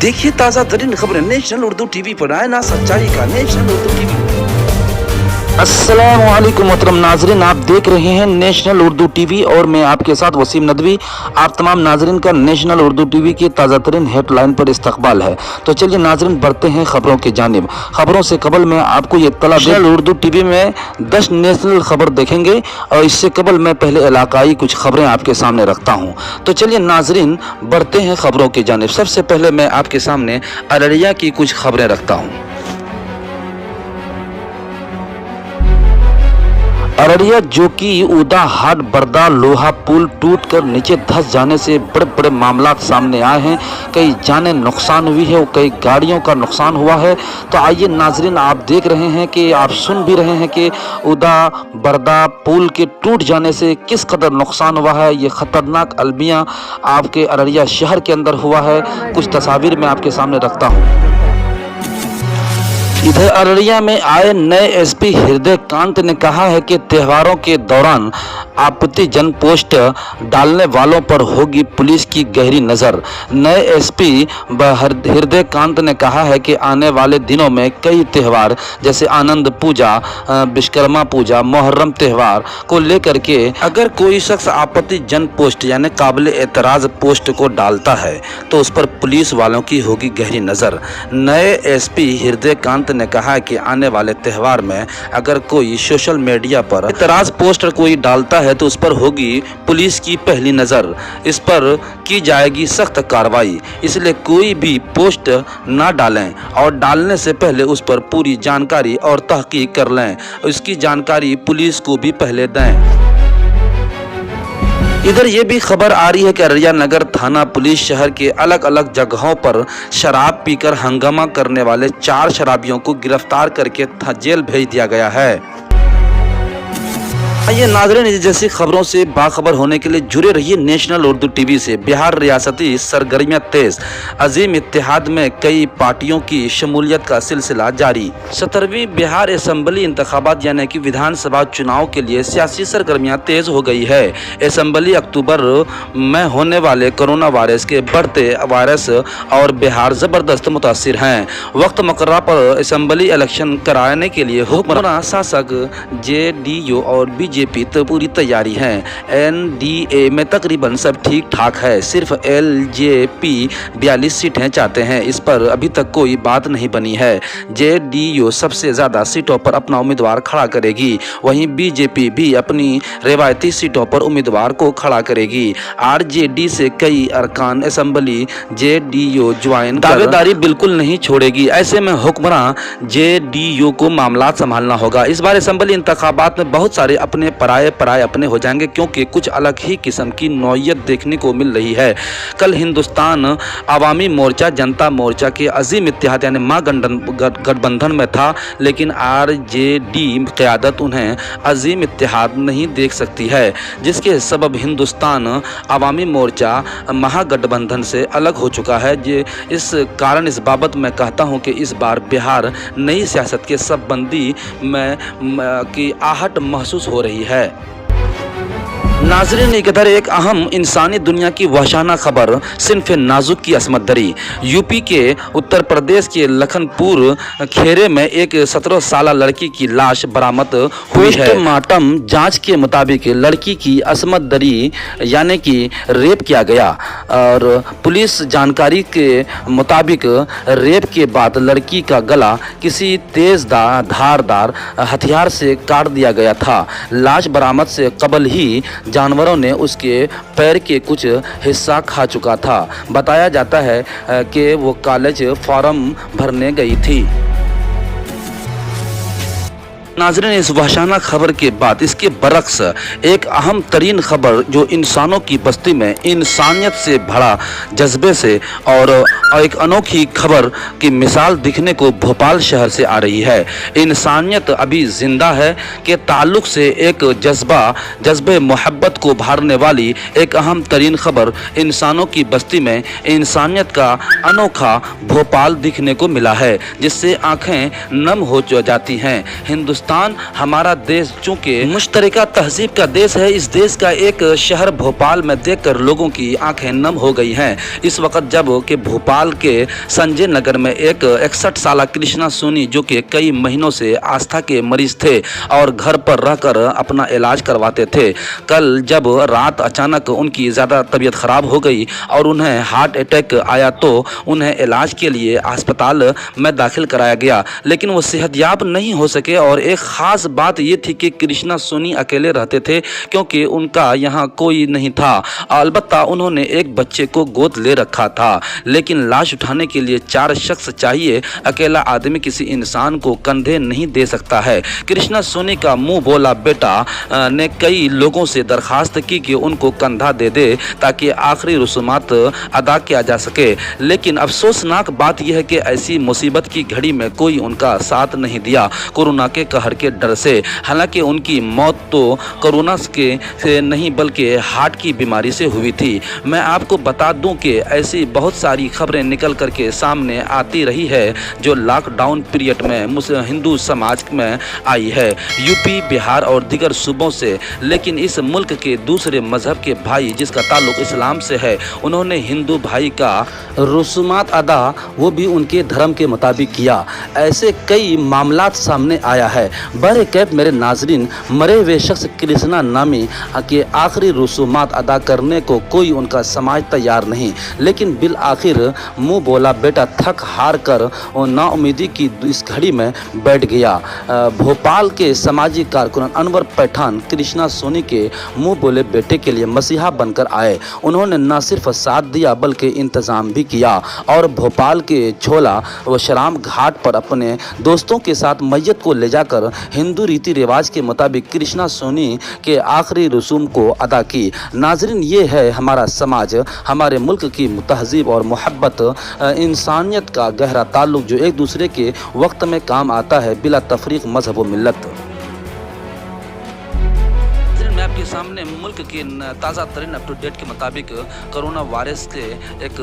देखिए ताज़ा तरीन खबरें नेशनल उर्दू टीवी पर। आए ना सच्चाई का नेशनल उर्दू टीवी। अस्सलाम वालेकुम मोहतरम नाजरीन, आप देख रहे हैं नेशनल उर्दू टीवी और मैं आपके साथ वसीम नदवी। आप तमाम नाजरीन का नेशनल उर्दू टीवी की ताज़ा तरीन हेडलाइन पर इस्तकबाल है। तो चलिए नाजरीन बढ़ते हैं खबरों की जानिब। खबरों से कबल मैं आपको ये तला नेशनल उर्दू टीवी में 10 नेशनल खबर देखेंगे और इससे कबल मैं पहले इलाकाई कुछ खबरें आपके सामने रखता हूँ। तो चलिए नाजरीन बढ़ते हैं खबरों की जानिब। सबसे पहले मैं आपके सामने अररिया की कुछ खबरें रखता हूँ। अररिया जो कि उदा हाट बरदा लोहा पुल टूटकर नीचे धंस जाने से बड़े बड़े मामला सामने आए हैं। कई जानें नुकसान हुई है और कई गाड़ियों का नुकसान हुआ है। तो आइए नाजरीन आप देख रहे हैं कि आप सुन भी रहे हैं कि उदा बरदा पुल के टूट जाने से किस कदर नुकसान हुआ है। ये खतरनाक अलमिया आपके अररिया शहर के अंदर हुआ है। कुछ तस्वीर मैं आपके सामने रखता हूँ। इधर अररिया में आए नए एसपी हृदय कांत ने कहा है कि त्योहारों के दौरान आपत्तिजनक पोस्ट डालने वालों पर होगी पुलिस की गहरी नज़र। नए एसपी हृदय कांत ने कहा है कि आने वाले दिनों में कई त्यौहार जैसे आनंद पूजा, विश्वकर्मा पूजा, मुहर्रम त्यौहार को लेकर के अगर कोई शख्स आपत्तिजनक पोस्ट यानी काबिल एतराज़ पोस्ट को डालता है तो उस पर पुलिस वालों की होगी गहरी नज़र। नए एसपी हृदय कांत ने कहा कि आने वाले त्यौहार में अगर कोई सोशल मीडिया पर एतराज पोस्ट कोई डालता है तो उस पर होगी पुलिस की पहली नज़र। इस पर की जाएगी सख्त कार्रवाई। इसलिए कोई भी पोस्ट ना डालें और डालने से पहले उस पर पूरी जानकारी और तहकीक कर लें। इसकी जानकारी पुलिस को भी पहले दें। इधर ये भी खबर आ रही है कि अररिया नगर थाना पुलिस शहर के अलग अलग जगहों पर शराब पीकर हंगामा करने वाले 4 शराबियों को गिरफ्तार करके जेल भेज दिया गया है। ये नाज़रीन जैसी खबरों से बाखबर होने के लिए जुड़े रहिए नेशनल उर्दू टीवी से। बिहार रियासती सरगर्मियां तेज, अजीम इत्तेहाद में कई पार्टियों की शमूलियत का सिलसिला जारी। 17वीं बिहार असेंबली इंतखाबात यानी कि विधानसभा चुनाव के लिए सियासी सरगर्मियां तेज हो गई है। असेंबली अक्टूबर में होने वाले कोरोना वायरस के बढ़ते वायरस और बिहार ज़बरदस्त मुतासिर हैं। वक्त मुकर्रर पर असेंबली इलेक्शन कराने के लिए हुक्मरान शासक JDU और BJP तो पूरी तैयारी है। NDA में तकरीबन सब ठीक ठाक है। सिर्फ LJP 42 सीटें चाहते हैं। इस पर अभी तक कोई बात नहीं बनी है। JDU सबसे ज़्यादा सीटों पर अपना उम्मीदवार खड़ा करेगी। वहीं BJP भी अपनी रिवायती सीटों पर उम्मीदवार को खड़ा करेगी। RJD से कई अरकान असेंबली JDU ज्वाइन दावेदारी बिल्कुल नहीं छोड़ेगी। ऐसे में हुक्मरान JDU को मामला संभालना होगा। इस बार असेंबली इंतखाबात में बहुत सारे अपने पराये अपने हो जाएंगे क्योंकि कुछ अलग ही किस्म की नौयत देखने को मिल रही है। कल हिंदुस्तान अवामी मोर्चा जनता मोर्चा के अजीम इत्तेहाद यानी महागठबंधन में था, लेकिन RJD क़यादत उन्हें अजीम इत्तेहाद नहीं देख सकती है, जिसके सबब हिंदुस्तान अवामी मोर्चा महागठबंधन से अलग हो चुका है। इस कारण इस बाबत मैं कहता हूं कि इस बार बिहार नई सियासत के सबबंदी में की आहट महसूस हो रही है। नाज़रीन इधर एक अहम इंसानी दुनिया की वहशाना खबर सिन्फ नाजुक की असमत दरी। यूपी के उत्तर प्रदेश के लखनपुर खेरे में एक 17 साल लड़की की लाश बरामद हुई है। पोस्टमार्टम जांच के मुताबिक लड़की की असमत दरी यानी कि रेप किया गया और पुलिस जानकारी के मुताबिक रेप के बाद लड़की का गला किसी तेज धारदार हथियार से काट दिया गया था। लाश बरामद से कबल ही जानवरों ने उसके पैर के कुछ हिस्सा खा चुका था। बताया जाता है कि वो कॉलेज फॉर्म भरने गई थी। नाज़रीन इस वहशाना खबर के बाद इसके बरक्स एक अहम तरीन खबर जो इंसानों की बस्ती में इंसानियत से भरा जज्बे से और एक अनोखी खबर की मिसाल दिखने को भोपाल शहर से आ रही है। इंसानियत अभी जिंदा है के ताल्लुक से एक जज्बे मोहब्बत को भरने वाली एक अहम तरीन खबर इंसानों की बस्ती में इंसानियत का अनोखा भोपाल दिखने को मिला है, जिससे आंखें नम हो जाती हैं। हिंदुस्तान हिंदुस्तान हमारा देश चूंकि मुश्तरका तहजीब का देश है, इस देश का एक शहर भोपाल में देखकर लोगों की आंखें नम हो गई हैं। इस वक्त जब कि भोपाल के संजय नगर में एक 61 साल कृष्णा सोनी जो कि कई महीनों से आस्था के मरीज थे और घर पर रहकर अपना इलाज करवाते थे, कल जब रात अचानक उनकी ज़्यादा तबीयत ख़राब हो गई और उन्हें हार्ट अटैक आया तो उन्हें इलाज के लिए अस्पताल में दाखिल कराया गया, लेकिन वो सेहतयाब नहीं हो सके। और एक ख़ास बात ये थी कि कृष्णा सोनी अकेले रहते थे क्योंकि उनका यहाँ कोई नहीं था। अलबत्ता उन्होंने एक बच्चे को गोद ले रखा था, लेकिन लाश उठाने के लिए 4 शख्स चाहिए। अकेला आदमी किसी इंसान को कंधे नहीं दे सकता है। कृष्णा सोनी का मुंह बोला बेटा ने कई लोगों से दरखास्त की कि उनको कंधा दे दे ताकि आखिरी रसूमात अदा किया जा सके, लेकिन अफसोसनाक बात यह है कि ऐसी मुसीबत की घड़ी में कोई उनका साथ नहीं दिया कोरोना के कहर के डर से। हालांकि उनकी मौत तो कोरोना से नहीं बल्कि हार्ट की बीमारी से हुई थी। मैं आपको बता दूं कि ऐसी बहुत सारी खबरें निकल करके सामने आती रही है जो लॉकडाउन पीरियड में हिंदू समाज में आई है, यूपी, बिहार और दीगर सूबों से। लेकिन इस मुल्क के दूसरे मजहब के भाई जिसका ताल्लुक इस्लाम से है, उन्होंने हिंदू भाई का रसूमात अदा वो भी उनके धर्म के मुताबिक किया। ऐसे कई मामलात सामने आया है। बहरे कैफ मेरे नाजरीन, मरे हुए शख्स कृष्णा नामी के आखिरी रसूमात अदा करने को कोई उनका समाज तैयार नहीं, लेकिन बिल आखिर मुँह बोला बेटा थक हार कर और नाउमीदी की इस घड़ी में बैठ गया। भोपाल के समाजी कारकुन अनवर पठान कृष्णा सोनी के मुँह बोले बेटे के लिए मसीहा बनकर आए। उन्होंने न सिर्फ साथ दिया बल्कि इंतज़ाम भी किया और भोपाल के छोला व शराम घाट पर अपने दोस्तों के साथ मैयत को ले जाकर हिंदू रीति रिवाज के मुताबिक कृष्णा सोनी के आखिरी रसूम को अदा की। नाजरीन, ये है हमारा समाज, हमारे मुल्क की तहजीब और मोहब्बत, इंसानियत का गहरा ताल्लुक जो एक दूसरे के वक्त में काम आता है बिला तफरीक मजहब व मिल्लत। मैं आपके सामने मुल्क की ताज़ा तरीन अप टू डेट के मुताबिक कोरोना वायरस के एक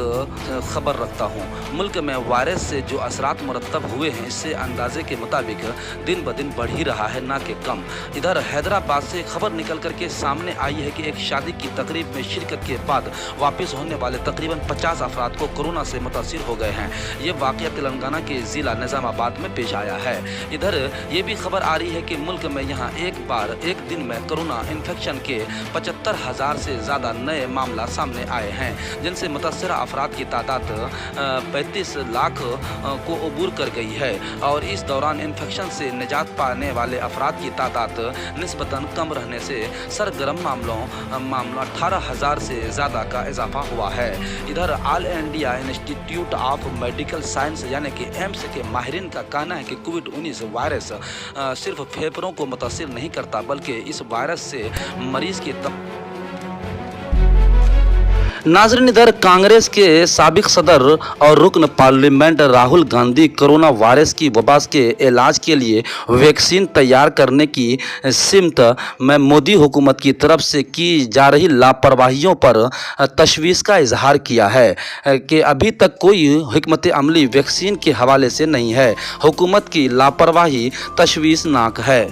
ख़बर रखता हूँ। मुल्क में वायरस से जो असरात मुरतब हुए हैं, इससे अंदाजे के मुताबिक दिन ब दिन बढ़ ही रहा है, ना कि कम। इधर हैदराबाद से खबर निकल करके सामने आई है कि एक शादी की तकरीब में शिरकत के बाद वापस होने वाले तकरीबन 50 अफराद को कोरोना से मुतासिर हो गए हैं। ये वाक़या तेलंगाना के ज़िला निज़ामाबाद में पेश आया है। इधर ये भी खबर आ रही है कि मुल्क में यहाँ एक दिन में कोरोना इन्फेक्शन के 75,000 से ज़्यादा नए मामला सामने आए हैं, जिनसे मुतासरा अफराद की तादाद 35 लाख को अबूर कर गई है। और इस दौरान इन्फेक्शन से निजात पाने वाले अफराद की तादाद निस्बतन कम रहने से सरगर्म मामला 18,000 से ज़्यादा का इजाफा हुआ है। इधर all India institute of medical science यानी कि एम्स के माहिरीन का कहना है कि कोविड-19 वायरस सिर्फ फेफड़ों को मुतासिर नहीं करता बल्कि इस वायरस से मरीज के नाज़रीन, इधर कांग्रेस के साबिक सदर और रुकन parliament Rahul Gandhi corona virus की वबा के इलाज के लिए वैक्सीन तैयार करने की सिमत में मोदी हुकूमत की तरफ से की जा रही लापरवाहियों पर तशवीश का इजहार किया है कि अभी तक कोई हिकमत अमली वैक्सीन के हवाले से नहीं है। हुकूमत की लापरवाही तशवीशनाक है।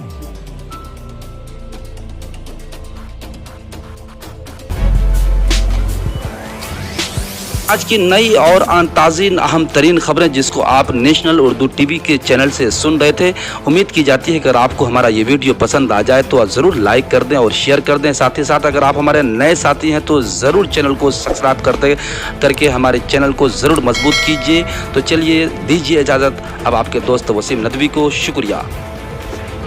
आज की नई और ताज़ी अहम तरीन खबरें जिसको आप नेशनल उर्दू टीवी के चैनल से सुन रहे थे। उम्मीद की जाती है कि अगर आपको हमारा ये वीडियो पसंद आ जाए तो ज़रूर लाइक कर दें और शेयर कर दें। साथ ही साथ अगर आप हमारे नए साथी हैं तो ज़रूर चैनल को सब्सक्राइब करके हमारे चैनल को ज़रूर मजबूत कीजिए। तो चलिए दीजिए इजाज़त अब आपके दोस्त वसीम नदवी को। शुक्रिया।